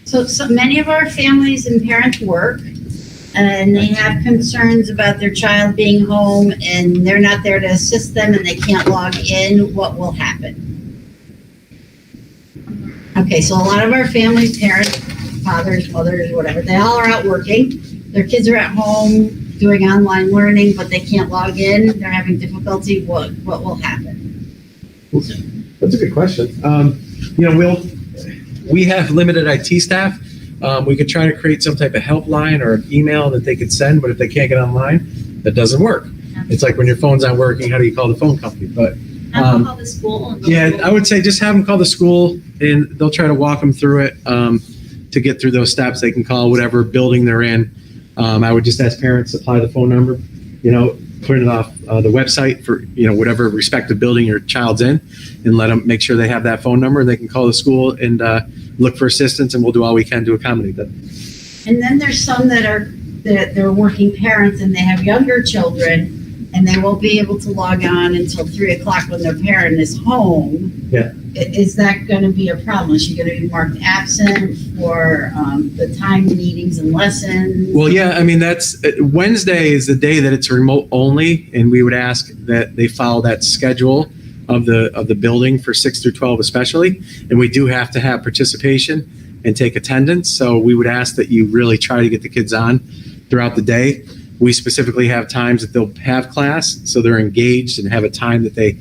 So many of our families and parents work, and they have concerns about their child being home and they're not there to assist them and they can't log in. What will happen? Okay, so a lot of our families, parents, fathers, mothers, whatever, they all are out working. Their kids are at home doing online learning, but they can't log in. They're having difficulty. What will happen? That's a good question. We have limited IT staff. We could try to create some type of helpline or an email that they could send, but if they can't get online, that doesn't work. It's like when your phone's not working, how do you call the phone company? But Have to call the school. yeah, I would say just have them call the school and they'll try to walk them through it to get through those steps. They can call whatever building they're in. I would just ask parents to supply the phone number, print it off the website for, whatever respective building your child's in, and let them make sure they have that phone number and they can call the school and look for assistance, and we'll do all we can to accommodate them. And then there's some they're working parents and they have younger children and they won't be able to log on until 3:00 when their parent is home. Yeah. Is that going to be a problem? Is she going to be marked absent for the timed meetings and lessons? Well, yeah, that's Wednesday is the day that it's remote only, and we would ask that they follow that schedule of the building for 6 through 12 especially, and we do have to have participation and take attendance. So we would ask that you really try to get the kids on throughout the day. We specifically have times that they'll have class, so they're engaged and have a time that they,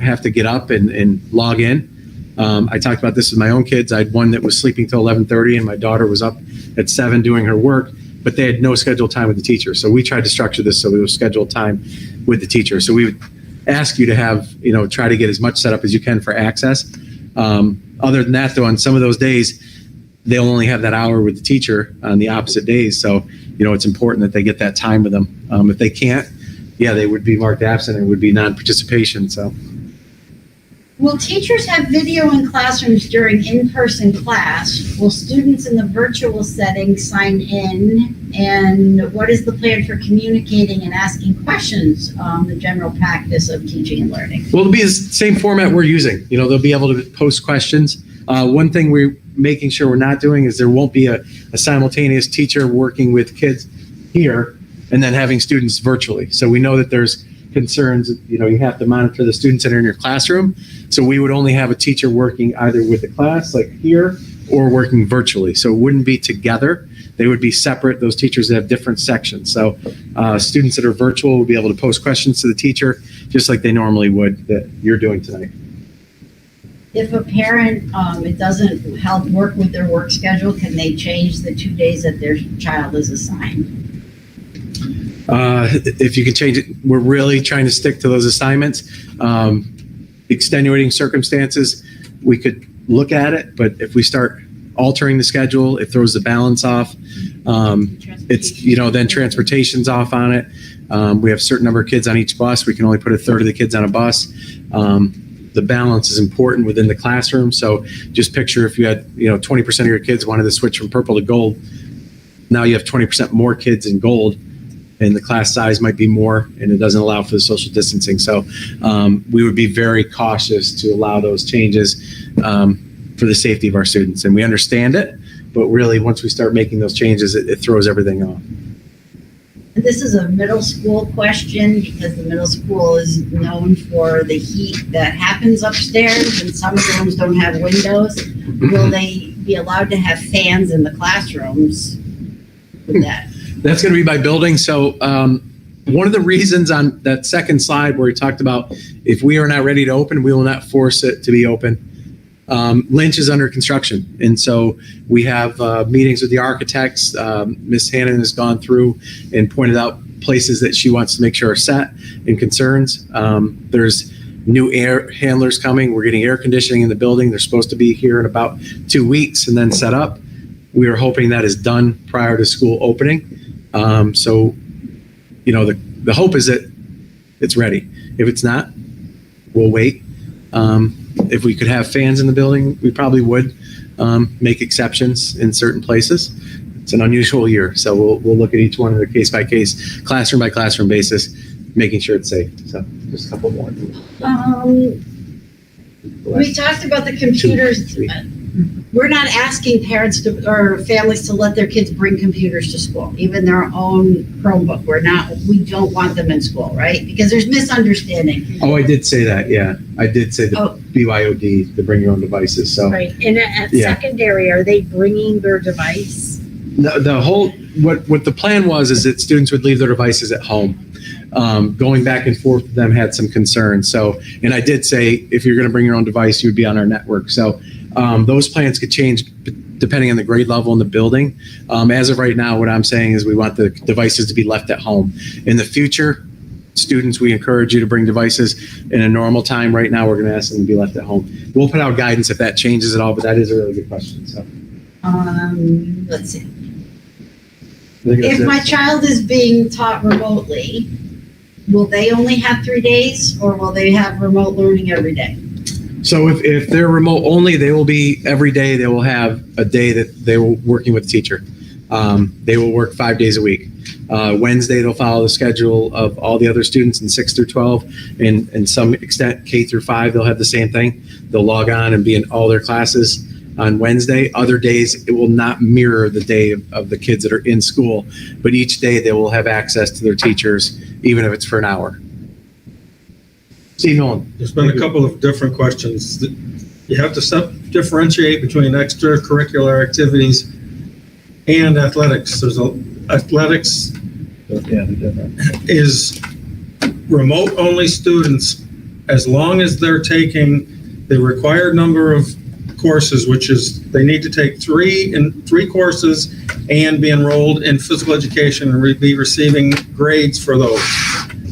have to get up and log in. I talked about this with my own kids. I had one that was sleeping till 11:30, and my daughter was up at 7 doing her work, but they had no scheduled time with the teacher. So we tried to structure this so we would schedule time with the teacher. So we would ask you to have, try to get as much set up as you can for access. Other than that, though, on some of those days, they'll only have that hour with the teacher on the opposite days. So, it's important that they get that time with them. If they can't, they would be marked absent and it would be non-participation. So. Will teachers have video in classrooms during in-person class? Will students in the virtual setting sign in? And what is the plan for communicating and asking questions on the general practice of teaching and learning? Well, it'll be the same format we're using. They'll be able to post questions. One thing we're making sure we're not doing is there won't be a simultaneous teacher working with kids here and then having students virtually. So we know that there's concerns, you have to monitor the students that are in your classroom. So we would only have a teacher working either with the class like here or working virtually. So it wouldn't be together. They would be separate. Those teachers that have different sections. So students that are virtual will be able to post questions to the teacher just like they normally would that you're doing tonight. If a parent, it doesn't help work with their work schedule, can they change the 2 days that their child is assigned? If you can change it, we're really trying to stick to those assignments. Extenuating circumstances, we could look at it, but if we start altering the schedule, it throws the balance off. It's, then transportation's off on it. We have a certain number of kids on each bus. We can only put a third of the kids on a bus. The balance is important within the classroom. So just picture if you had, 20% of your kids wanted to switch from purple to gold. Now you have 20% more kids in gold, and the class size might be more, and it doesn't allow for the social distancing. So we would be very cautious to allow those changes. for the safety of our students. And we understand it, but really, once we start making those changes, it throws everything off. This is a middle school question because the middle school is known for the heat that happens upstairs and some of the rooms don't have windows. Will they be allowed to have fans in the classrooms with that? That's going to be by building. So one of the reasons on that second slide where we talked about if we are not ready to open, we will not force it to be open. Lynch is under construction. And so we have meetings with the architects. Ms. Hannon has gone through and pointed out places that she wants to make sure are set and concerns. There's new air handlers coming. We're getting air conditioning in the building. They're supposed to be here in about 2 weeks and then set up. We are hoping that is done prior to school opening. So, you know, the hope is that it's ready. If it's not, we'll wait. If we could have fans in the building, we probably would make exceptions in certain places. It's an unusual year, so we'll look at each one on a case-by-case, classroom-by-classroom basis, making sure it's safe. So just a couple more. We talked about the computers. We're not asking parents or families to let their kids bring computers to school, even their own Chromebook. We don't want them in school, right? Because there's misunderstanding. Oh, I did say that, yeah. I did say the BYOD, the bring your own devices, so. Right, and at Yeah. secondary, are they bringing their device? The whole, what the plan was is that students would leave their devices at home. Going back and forth with them had some concerns. So, and I did say, if you're going to bring your own device, you would be on our network. So those plans could change depending on the grade level in the building. As of right now, what I'm saying is we want the devices to be left at home. In the future, students, we encourage you to bring devices in a normal time. Right now, we're going to ask them to be left at home. We'll put out guidance if that changes at all, but that is a really good question. So, Let's see. I think that's If it. my child is being taught remotely, will they only have 3 days or will they have remote learning every day? So if they're remote only, they will be every day. They will have a day that they will working with a teacher. They will work 5 days a week. Wednesday, they'll follow the schedule of all the other students in 6 through 12, and in some extent K through 5, they'll have the same thing. They'll log on and be in all their classes on Wednesday. Other days, it will not mirror the day of the kids that are in school, but each day they will have access to their teachers, even if it's for an hour. Steve Nolan. There's been a couple of different questions. You have to differentiate between extracurricular activities and athletics. Athletics is remote-only students, as long as they're taking the required number of courses, which is they need to take three courses and be enrolled in physical education and be receiving grades for those.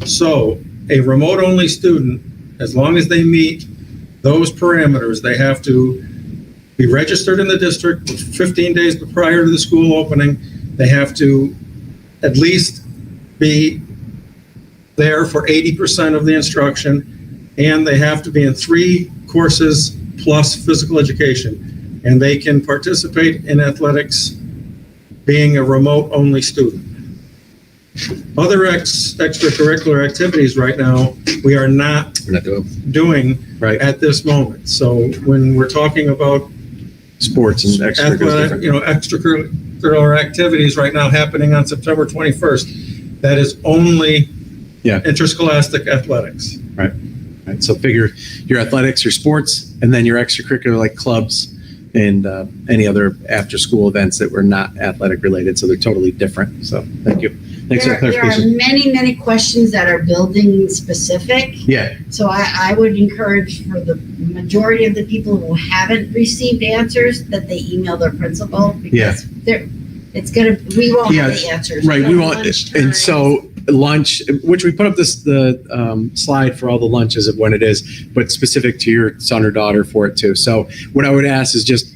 So a remote-only student, as long as they meet those parameters, they have to be registered in the district 15 days prior to the school opening. They have to at least be there for 80% of the instruction, and they have to be in 3 courses plus physical education. And they can participate in athletics being a remote-only student. Other extracurricular activities right now, we are not doing Right. at this moment. So when we're talking about Sports and extracurricular. extracurricular activities right now happening on September 21st, that is only interscholastic athletics. Right. So figure your athletics, your sports, and then your extracurricular like clubs and any other after-school events that were not athletic related. So they're totally different. So thank you. Thanks for the There are clarification. many, many questions that are building specific. Yeah. So I would encourage for the majority of the people who haven't received answers that they email their principal because we won't have the answers. Right. We won't. lunchtime. And so lunch, which we put up the slide for all the lunches of when it is, but specific to your son or daughter for it too. So what I would ask is just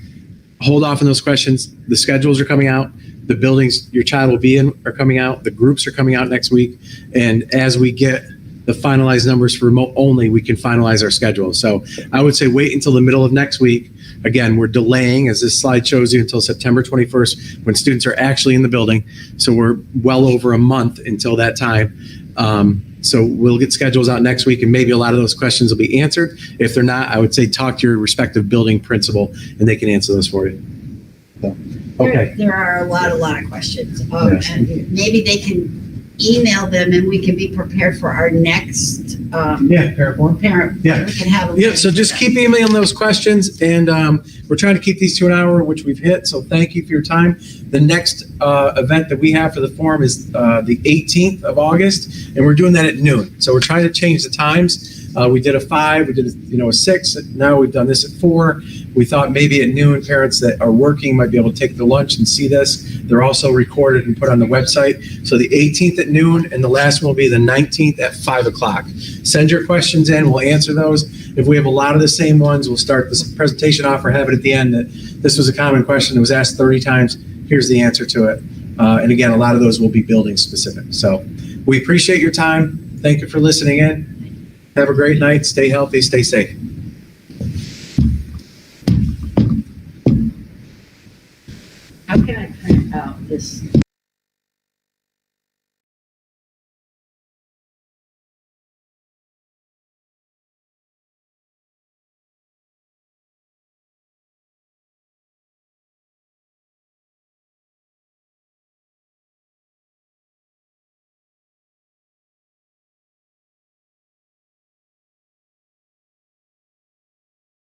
hold off on those questions. The schedules are coming out. The buildings your child will be in are coming out. The groups are coming out next week. And as we get the finalized numbers for remote only, we can finalize our schedule. So I would say wait until the middle of next week. Again, we're delaying, as this slide shows you, until September 21st when students are actually in the building. So we're well over a month until that time. So we'll get schedules out next week, and maybe a lot of those questions will be answered. If they're not, I would say talk to your respective building principal, and they can answer those for you. So, okay. There are a lot of questions. Yes. And maybe they can email them and we can be prepared for our next, Parent forum. parent. Yeah. We can have them. Yeah, so just keep emailing those questions, and we're trying to keep these to an hour, which we've hit, so thank you for your time. The next event that we have for the forum is the 18th of August, and we're doing that at noon. So we're trying to change the times. We did a 5, we did a 6, now we've done this at 4. We thought maybe at noon, parents that are working might be able to take their lunch and see this. They're also recorded and put on the website. So the 18th at noon, and the last one will be the 19th at 5 o'clock. Send your questions in, we'll answer those. If we have a lot of the same ones, we'll start this presentation off or have it at the end that this was a common question that was asked 30 times. Here's the answer to it. And again, a lot of those will be building specific. So we appreciate your time. Thank you for listening in. Have a great night. Stay healthy. Stay safe.